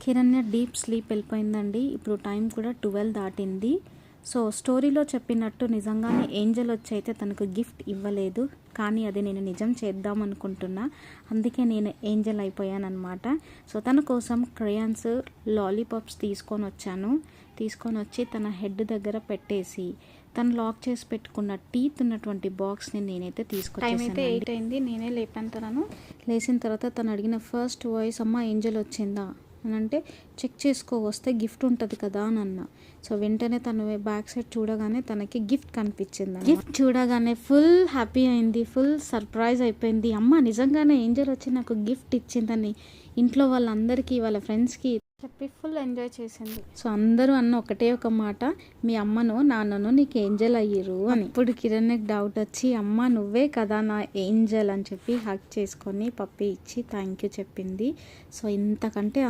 కిరణ్య deep sleep వెళ్ళిపోయిందండి. ఇప్పుడు time కూడా 12 దాటింది. సో స్టోరీలో చెప్పినట్టు నిజంగానే ఏంజల్ వచ్చి అయితే తనకు గిఫ్ట్ ఇవ్వలేదు, కానీ అది నేను నిజం చేద్దాం అనుకుంటున్నా. అందుకే నేను ఏంజల్ అయిపోయానమాట. సో తన కోసం క్రేయాన్స్, లాలీపాప్స్ తీసుకొని వచ్చి తన హెడ్ దగ్గర పెట్టేసి తను లాక్ చేసి పెట్టుకున్న టీత్ ఉన్నటువంటి బాక్స్ని నేనైతే తీసుకొచ్చేసాను. టైం అయితే 8 అయింది. నేనే లేపాను తనను. లేచిన తర్వాత తను అడిగిన ఫస్ట్ వాయిస్, అమ్మ ఏంజల్ వచ్చిందా అని అంటే, చెక్ చేసుకో వస్తే గిఫ్ట్ ఉంటుంది కదా అని అన్నా. సో వెంటనే తను బ్యాక్ సైడ్ చూడగానే తనకి గిఫ్ట్ కనిపించింది. గిఫ్ట్ చూడగానే ఫుల్ హ్యాపీ అయింది, ఫుల్ సర్ప్రైజ్ అయిపోయింది. అమ్మ నిజంగానే ఏంజల్ వచ్చి నాకు గిఫ్ట్ ఇచ్చిందని ఇంట్లో వాళ్ళందరికీ, వాళ్ళ ఫ్రెండ్స్కి చెప్పి ఫుల్ ఎంజాయ్ చేసింది. సో అందరూ అన్న ఒకటే ఒక మాట, మీ అమ్మను నాన్నను నీకు ఏంజల్ అయ్యిరు అని. ఇప్పుడు కిరణ్కి డౌట్ వచ్చి, అమ్మ నువ్వే కదా నా ఏంజల్ అని చెప్పి హగ్ చేసుకొని పప్పి ఇచ్చి థ్యాంక్ యూ చెప్పింది. సో ఇంతకంటే